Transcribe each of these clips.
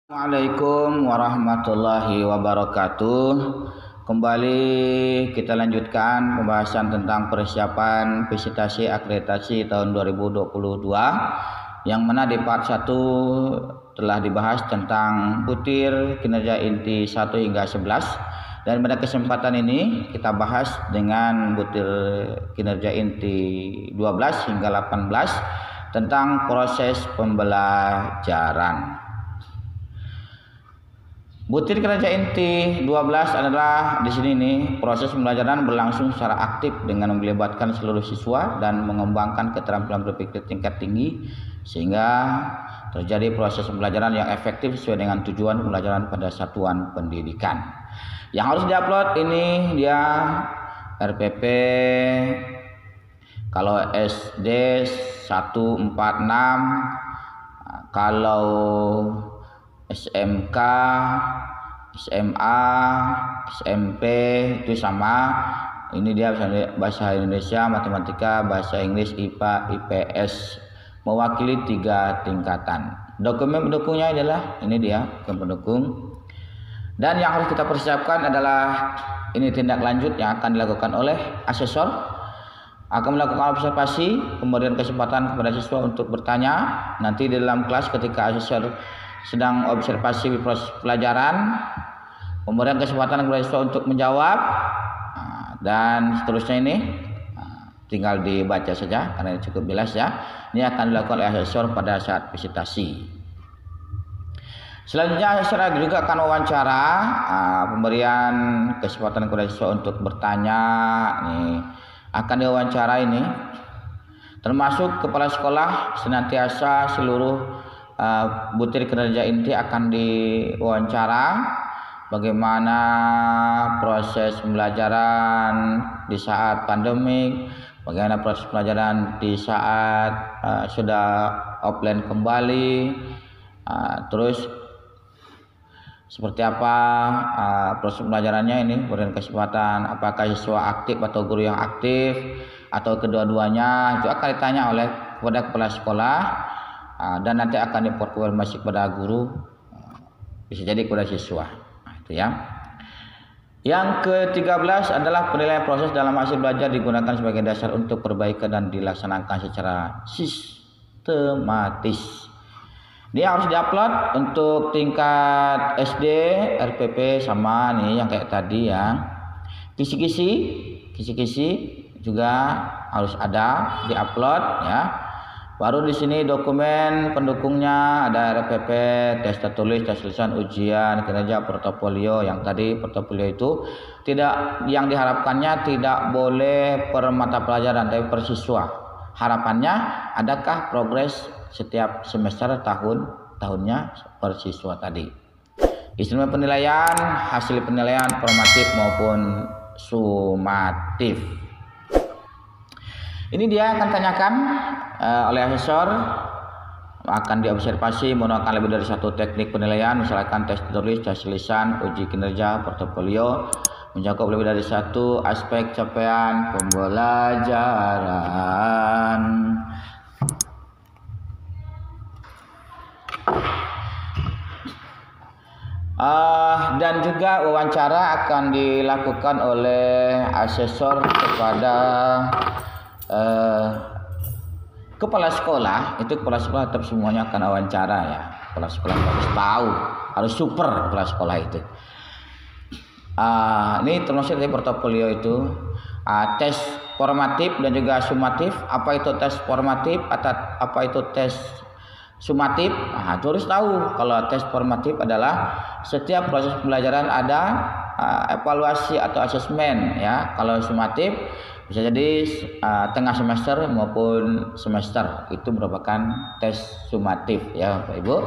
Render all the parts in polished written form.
Assalamualaikum warahmatullahi wabarakatuh. Kembali kita lanjutkan pembahasan tentang persiapan visitasi akreditasi tahun 2022, yang mana di part 1 telah dibahas tentang butir kinerja inti 1 hingga 11, dan pada kesempatan ini kita bahas dengan butir kinerja inti 12 hingga 18 tentang proses pembelajaran. Butir kinerja inti 12 adalah di sini nih, proses pembelajaran berlangsung secara aktif dengan melibatkan seluruh siswa dan mengembangkan keterampilan berpikir tingkat tinggi sehingga terjadi proses pembelajaran yang efektif sesuai dengan tujuan pembelajaran pada satuan pendidikan. Yang harus diupload ini dia RPP, kalau SD 146, kalau SMK, SMA, SMP itu sama. Ini dia bahasa Indonesia, matematika, bahasa Inggris, IPA, IPS, mewakili 3 tingkatan. Dokumen pendukungnya adalah ini dia, dokumen pendukung. Dan yang harus kita persiapkan adalah ini tindak lanjut yang akan dilakukan oleh asesor, akan melakukan observasi, pemberian kesempatan kepada siswa untuk bertanya. Nanti di dalam kelas ketika asesor sedang observasi proses pelajaran, pemberian kesempatan kepada siswa untuk menjawab, dan seterusnya. Ini tinggal dibaca saja karena cukup jelas ya. Ini akan dilakukan oleh asesor pada saat visitasi. Selanjutnya asesor juga akan wawancara, pemberian kesempatan kepada siswa untuk bertanya. Nih akan diwawancara ini, termasuk kepala sekolah senantiasa seluruh butir kinerja inti akan diwawancara bagaimana proses pembelajaran di saat pandemik, bagaimana proses pembelajaran di saat sudah offline kembali, terus seperti apa proses pembelajarannya ini, berikan kesempatan apakah siswa aktif atau guru yang aktif atau kedua-duanya, itu akan ditanya oleh kepada kepala sekolah. Dan nanti akan dikonfirmasi kepada guru, bisa jadi kepada siswa. Itu ya. Yang ke-13 adalah penilaian proses dalam hasil belajar digunakan sebagai dasar untuk perbaikan dan dilaksanakan secara sistematis. Dia harus diupload untuk tingkat SD, RPP sama nih yang kayak tadi ya. Kisi-kisi juga harus ada diupload ya. Baru di sini dokumen pendukungnya ada RPP, tes tertulis, tes tulisan, ujian kinerja, portofolio. Yang tadi portofolio itu tidak, yang diharapkannya tidak boleh per mata pelajaran tapi per siswa. Harapannya adakah progres setiap semester tahunnya per siswa tadi. Instrumen penilaian, hasil penilaian formatif maupun sumatif. Ini dia akan tanyakan oleh asesor, akan diobservasi menggunakan lebih dari satu teknik penilaian, misalkan tes tertulis, tes lisan, uji kinerja, portofolio, mencakup lebih dari satu aspek capaian pembelajaran. Dan juga wawancara akan dilakukan oleh asesor kepada kepala sekolah. Itu kepala sekolah tetap semuanya akan wawancara ya. Kepala sekolah harus tahu, harus super kepala sekolah itu. Ini termasuk dari portofolio itu tes formatif dan juga sumatif. Apa itu tes formatif atau apa itu tes sumatif? Harus tahu. Kalau tes formatif adalah setiap proses pembelajaran ada evaluasi atau asesmen ya. Kalau sumatif bisa jadi tengah semester maupun semester, itu merupakan tes sumatif ya Bapak Ibu.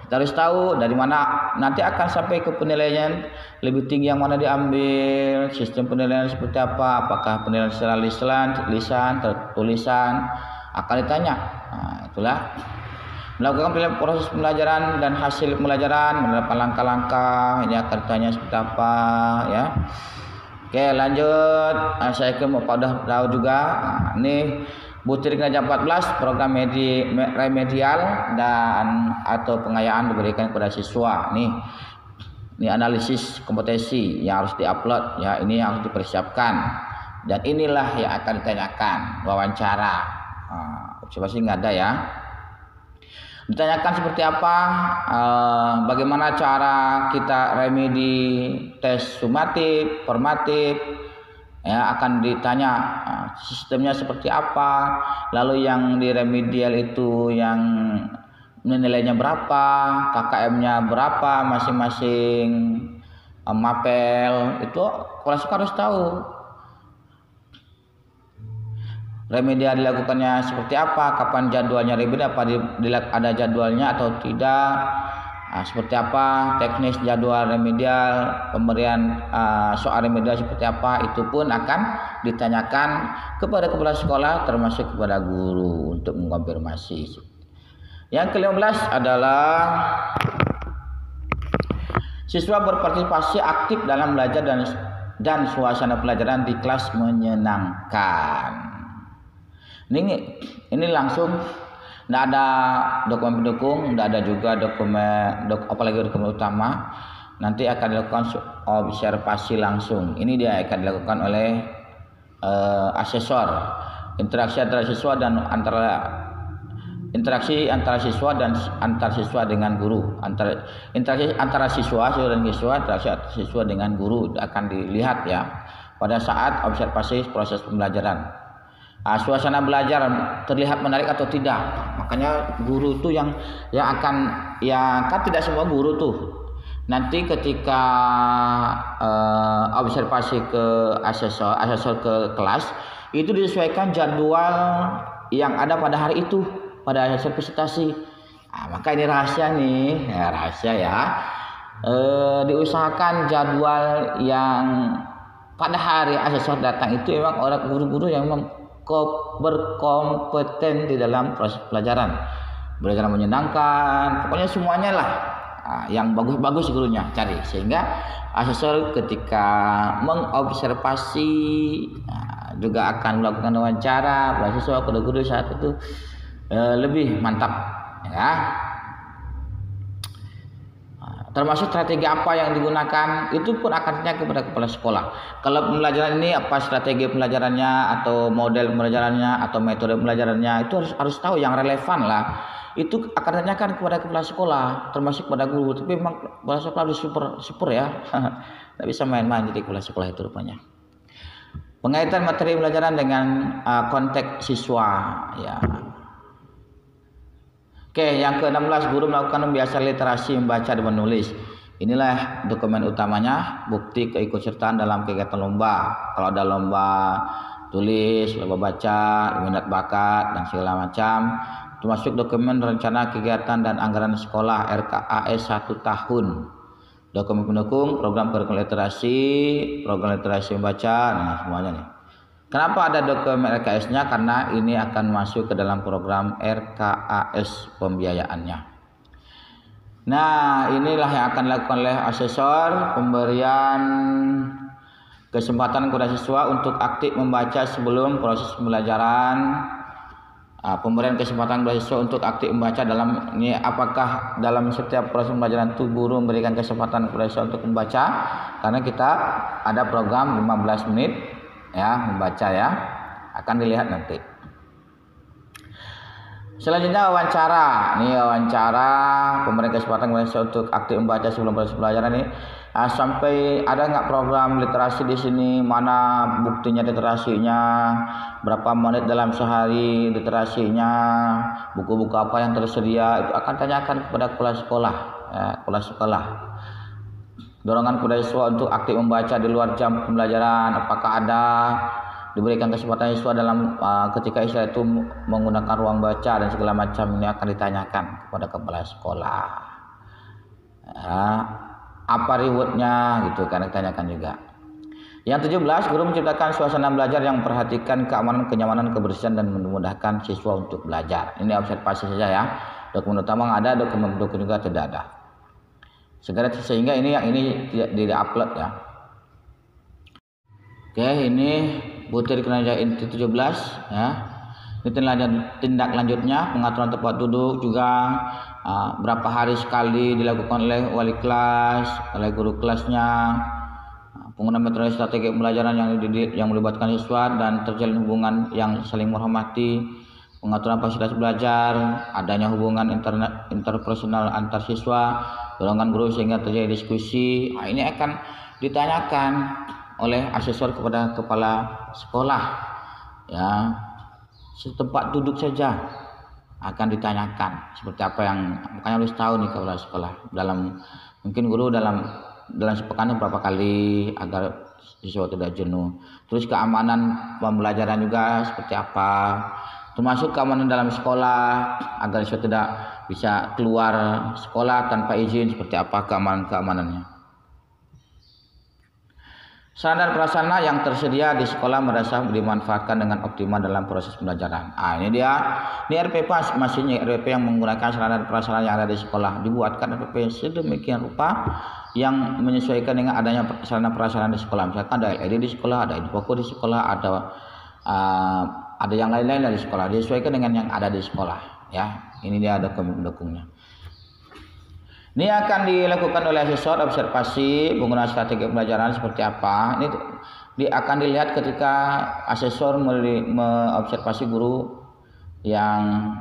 Kita harus tahu dari mana nanti akan sampai ke penilaian lebih tinggi yang mana diambil, sistem penilaian seperti apa, apakah penilaian secara lisan, tulisan akan ditanya. Itulah melakukan penilaian proses pembelajaran dan hasil pembelajaran, menerapkan langkah-langkah, ini akan ditanya seperti apa ya. Oke lanjut, saya ke udah tahu juga. Ini Butir kinerja 14, program remedial dan atau pengayaan diberikan kepada siswa. Ini analisis kompetensi yang harus diupload ya, ini yang harus dipersiapkan. Dan inilah yang akan ditanyakan wawancara. Observasi nggak ada ya. Ditanyakan seperti apa, bagaimana cara kita remedi tes sumatif, formatif, ya akan ditanya sistemnya seperti apa, lalu yang di remedial itu yang nilainya berapa, KKM-nya berapa, masing-masing mapel itu kepala sekolah harus tahu. Remedial dilakukannya seperti apa, kapan jadwalnya remedial, apa ada jadwalnya atau tidak, seperti apa teknis jadwal remedial, pemberian soal remedial seperti apa, itu pun akan ditanyakan kepada kepala sekolah termasuk kepada guru untuk mengkonfirmasi. Yang ke-15 adalah siswa berpartisipasi aktif dalam belajar dan suasana pelajaran di kelas menyenangkan. Ini langsung tidak ada dokumen pendukung, tidak ada juga apalagi dokumen utama. Nanti akan dilakukan observasi langsung. Ini dia akan dilakukan oleh asesor. Interaksi antara siswa dan interaksi antara siswa dan antar siswa dengan guru. Interaksi antara siswa dan siswa, interaksi siswa dengan guru akan dilihat ya pada saat observasi proses pembelajaran. Suasana belajar terlihat menarik atau tidak. Makanya guru tuh yang kan tidak semua guru tuh nanti ketika observasi ke asesor ke kelas itu disesuaikan jadwal yang ada pada hari itu pada asesor presentasi. Maka ini rahasia nih, rahasia ya. Diusahakan jadwal yang pada hari asesor datang itu memang orang guru-guru yang memang berkompeten di dalam proses pelajaran menyenangkan, pokoknya semuanya lah yang bagus-bagus gurunya cari, sehingga asesor ketika mengobservasi juga akan melakukan wawancara pada siswa pada guru saat itu lebih mantap ya. Termasuk strategi apa yang digunakan itu pun akan ditanya kepada kepala sekolah. Kalau pembelajaran ini apa strategi pembelajarannya atau model pembelajarannya atau metode pembelajarannya, itu harus tahu yang relevan lah. Itu akan ditanyakan kepada kepala sekolah termasuk pada guru. Tapi memang kepala sekolah harus super ya. Tidak bisa main-main jadi kepala sekolah itu rupanya. Pengaitan materi pembelajaran dengan konteks siswa ya. Oke, yang ke-16, guru melakukan pembiasaan literasi membaca dan menulis. Inilah dokumen utamanya, bukti keikutsertaan dalam kegiatan lomba. Kalau ada lomba tulis, lomba baca, minat bakat dan segala macam, termasuk dokumen rencana kegiatan dan anggaran sekolah RKAS 1 tahun. Dokumen pendukung, program kurikulum literasi, program literasi membaca, nah semuanya nih. Kenapa ada dokumen RKS-nya? Karena ini akan masuk ke dalam program RKAS pembiayaannya. Nah, inilah yang akan dilakukan oleh asesor, pemberian kesempatan kepada siswa untuk aktif membaca sebelum proses pembelajaran. Pemberian kesempatan kepada siswa untuk aktif membaca dalam ini, apakah dalam setiap proses pembelajaran itu guru memberikan kesempatan kepada siswa untuk membaca? Karena kita ada program 15 menit ya membaca ya, akan dilihat nanti. Selanjutnya wawancara. Ini wawancara pemberian kesempatan untuk aktif membaca sebelum proses pelajaran ini. Sampai ada nggak program literasi di sini? Mana buktinya literasinya? Berapa menit dalam sehari literasinya? Buku-buku apa yang tersedia? Itu akan tanyakan kepada kepala sekolah. Ya, kepala sekolah. Dorongan kepada siswa untuk aktif membaca di luar jam pembelajaran. Apakah ada diberikan kesempatan siswa dalam ketika siswa itu menggunakan ruang baca dan segala macam, ini akan ditanyakan kepada kepala sekolah. Ya, apa rewardnya gitu kan ditanyakan juga. Yang 17, guru menciptakan suasana belajar yang memperhatikan keamanan, kenyamanan, kebersihan dan memudahkan siswa untuk belajar. Ini observasi saja ya. Dokumen utama ada, dokumen pendukung juga tidak ada. Sehingga ini tidak di-upload ya. Oke, ini butir kinerja inti 17 ya. Tindak lanjutnya pengaturan tempat duduk juga berapa hari sekali dilakukan oleh wali kelas, oleh guru kelasnya. Penggunaan metode strategi pembelajaran yang melibatkan siswa dan terjalin hubungan yang saling menghormati, pengaturan fasilitas belajar, adanya hubungan interpersonal antar siswa, dorongan guru sehingga terjadi diskusi. Nah, ini akan ditanyakan oleh asesor kepada kepala sekolah, ya. Setempat duduk saja akan ditanyakan seperti apa yang makanya harus tahu nih kepala sekolah mungkin guru dalam sepekan berapa kali agar siswa tidak jenuh. Terus keamanan pembelajaran juga seperti apa, termasuk keamanan dalam sekolah agar siswa tidak bisa keluar sekolah tanpa izin, seperti apa keamanannya. Sarana dan prasarana yang tersedia di sekolah madrasah dimanfaatkan dengan optimal dalam proses pembelajaran. Ini RPP masihnya RPP yang menggunakan sarana dan prasarana yang ada di sekolah. Dibuatkan RPP sedemikian rupa yang menyesuaikan dengan adanya sarana prasarana di sekolah. Misalkan ada LED di sekolah, ada infoko di sekolah, ada yang lain-lain dari sekolah. Disesuaikan dengan yang ada di sekolah. Ya, ini dia dokumen-dokumennya. Ini akan dilakukan oleh asesor observasi penggunaan strategi pembelajaran seperti apa. Ini akan dilihat ketika asesor mengobservasi guru yang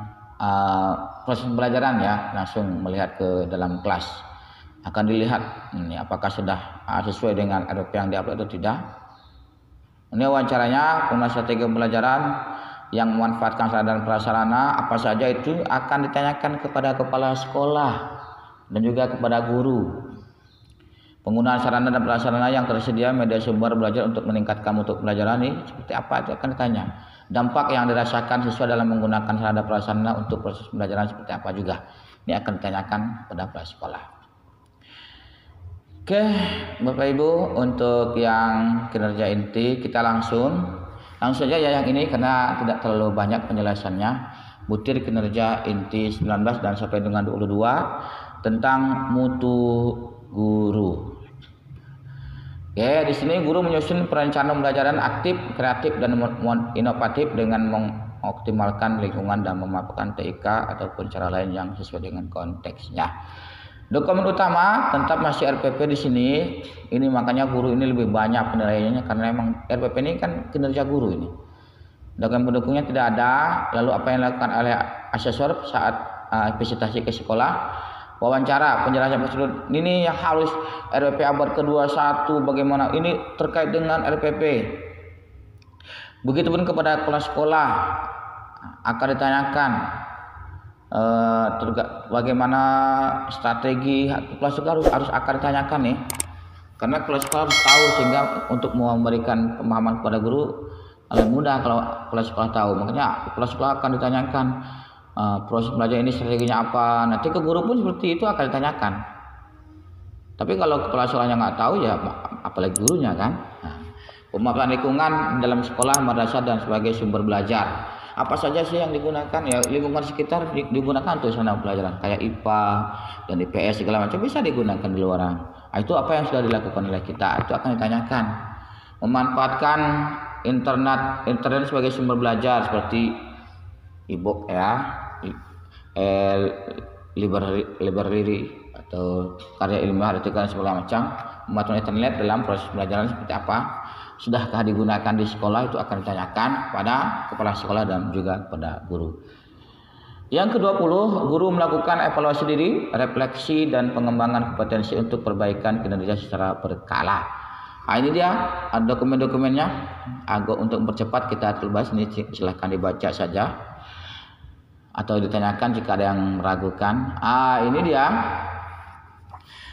proses pembelajaran, ya, langsung melihat ke dalam kelas. Akan dilihat ini apakah sudah sesuai dengan RPP yang diupload atau tidak. Ini wawancaranya penggunaan strategi pembelajaran yang memanfaatkan sarana dan prasarana apa saja itu akan ditanyakan kepada kepala sekolah dan juga kepada guru. Penggunaan sarana dan prasarana yang tersedia media sumber belajar untuk meningkatkan mutu pelajaran ini seperti apa itu akan ditanya. Dampak yang dirasakan siswa dalam menggunakan sarana dan prasarana untuk proses pembelajaran seperti apa juga. Ini akan ditanyakan kepada kepala sekolah. Oke, Bapak Ibu, untuk yang kinerja inti kita langsung saja ya yang ini karena tidak terlalu banyak penjelasannya. Butir kinerja inti 19 dan sampai dengan 22 tentang mutu guru. Oke, di sini guru menyusun perencanaan pembelajaran aktif, kreatif dan inovatif dengan mengoptimalkan lingkungan dan memanfaatkan TIK ataupun cara lain yang sesuai dengan konteksnya. Dokumen utama tetap masih RPP di sini. Ini makanya guru ini lebih banyak penilaiannya karena memang RPP ini kan kinerja guru ini. Dokumen pendukungnya tidak ada. Lalu apa yang dilakukan oleh asesor saat visitasi ke sekolah? Wawancara, penjelasan prosedur ini yang harus RPP abad ke-21 bagaimana ini terkait dengan RPP. Begitupun kepada kepala sekolah akan ditanyakan bagaimana strategi kepala sekolah harus akan ditanyakan nih. Karena kepala sekolah harus tahu sehingga untuk memberikan pemahaman kepada guru lebih mudah kalau kepala sekolah tahu. Makanya kepala sekolah akan ditanyakan proses belajar ini strateginya apa. Nanti ke guru pun seperti itu akan ditanyakan. Tapi kalau kepala sekolahnya nggak tahu ya apalagi gurunya kan. Pemaparan lingkungan dalam sekolah, madrasah dan sebagai sumber belajar. Apa saja sih yang digunakan? Ya lingkungan sekitar digunakan untuk sarana pelajaran kayak IPA dan IPS segala macam bisa digunakan di luaran. Itu apa yang sudah dilakukan oleh kita? Itu akan ditanyakan. Memanfaatkan internet sebagai sumber belajar seperti e-book ya, library atau karya ilmiah artikel segala macam. Memanfaatkan internet dalam proses pembelajaran seperti apa? Sudahkah digunakan di sekolah? Itu akan ditanyakan pada kepala sekolah dan juga pada guru. Yang ke-20, guru melakukan evaluasi diri, refleksi dan pengembangan kompetensi untuk perbaikan kinerja secara berkala. Ini dia dokumen-dokumennya. Untuk mempercepat kita terlebas ini silahkan dibaca saja atau ditanyakan jika ada yang meragukan. Ini dia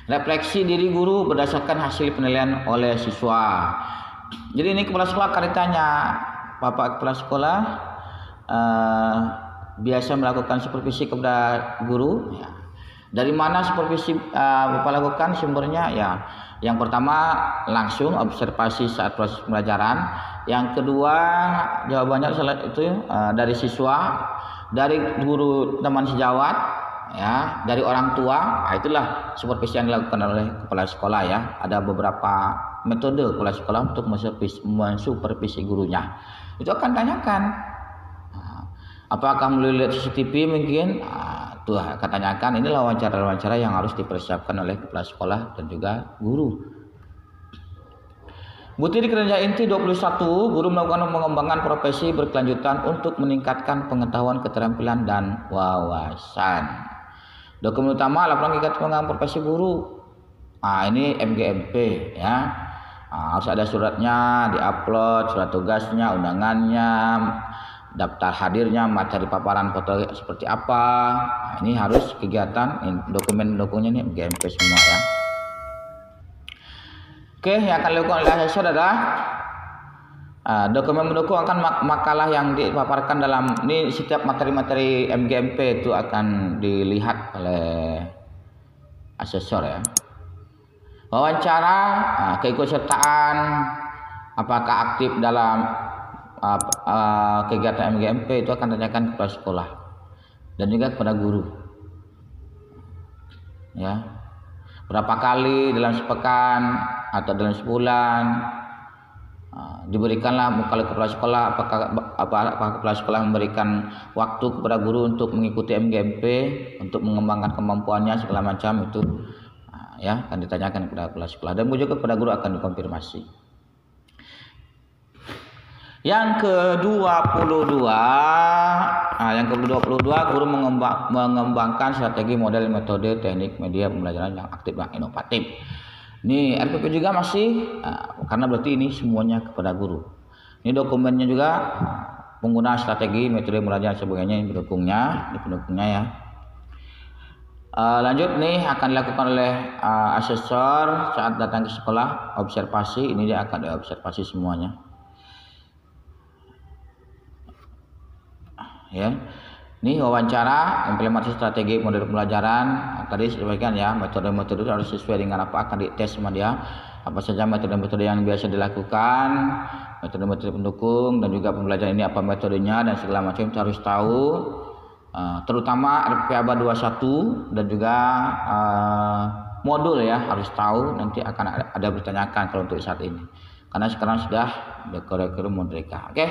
refleksi diri guru berdasarkan hasil penilaian oleh siswa. Jadi ini kepala sekolah akan ditanya, Bapak kepala sekolah biasa melakukan supervisi kepada guru ya. Dari mana supervisi Bapak lakukan sumbernya ya. Yang pertama langsung observasi saat proses pembelajaran. Yang kedua jawabannya itu dari siswa, dari guru teman sejawat ya, dari orang tua. Itulah supervisi yang dilakukan oleh kepala sekolah ya. Ada beberapa metode kepala sekolah untuk mensupervisi gurunya. Itu akan tanyakan. Apakah melalui lihat CCTV mungkin? Itu akan tanyakan. Ini wawancara-wawancara yang harus dipersiapkan oleh kepala sekolah dan juga guru. Bukti di kerja inti 21, guru melakukan pengembangan profesi berkelanjutan untuk meningkatkan pengetahuan, keterampilan, dan wawasan. Dokumen utama laporan kegiatan pengembangan profesi guru. Ini MGMP ya. Harus ada suratnya, diupload, surat tugasnya, undangannya, daftar hadirnya, materi paparan foto seperti apa. Ini harus kegiatan dokumen-dokumennya ini MGMP semua ya. Oke, yang akan dilakukan oleh asesor adalah dokumen mendukung akan makalah yang dipaparkan dalam ini. Setiap materi-materi MGMP itu akan dilihat oleh asesor ya. Wawancara, keikutsertaan, apakah aktif dalam kegiatan MGMP itu akan ditanyakan kepada sekolah dan juga kepada guru ya. Berapa kali dalam sepekan atau dalam sebulan diberikanlah muka kepala sekolah, apakah kepala sekolah memberikan waktu kepada guru untuk mengikuti MGMP untuk mengembangkan kemampuannya segala macam itu ya akan ditanyakan kepada kepala sekolah dan juga kepada guru akan dikonfirmasi. Yang ke-22, guru mengembangkan strategi, model, metode, teknik, media pembelajaran yang aktif dan inovatif. Ini RPP juga masih karena berarti ini semuanya kepada guru. Ini dokumennya juga penggunaan strategi, metode pembelajaran sebagainya ini pendukungnya ya. Lanjut nih akan dilakukan oleh asesor saat datang ke sekolah, observasi. Ini dia akan diobservasi semuanya. Ya, ini wawancara, implementasi strategi model pembelajaran. Tadi sebutkan ya, metode-metode itu harus sesuai dengan apa akan dites sama dia. Apa saja metode-metode yang biasa dilakukan, metode-metode pendukung dan juga pembelajaran ini apa metodenya dan segala macam itu harus tahu. Terutama RPABA 21 dan juga modul ya harus tahu. Nanti akan ada ditanyakan kalau untuk saat ini. Karena sekarang sudah kurikulum merdeka. Oke,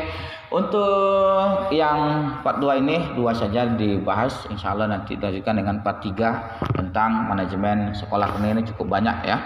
untuk yang part 2 ini 2 saja dibahas. Insya Allah nanti dilanjutkan dengan part 3 tentang manajemen sekolah. Ini cukup banyak ya.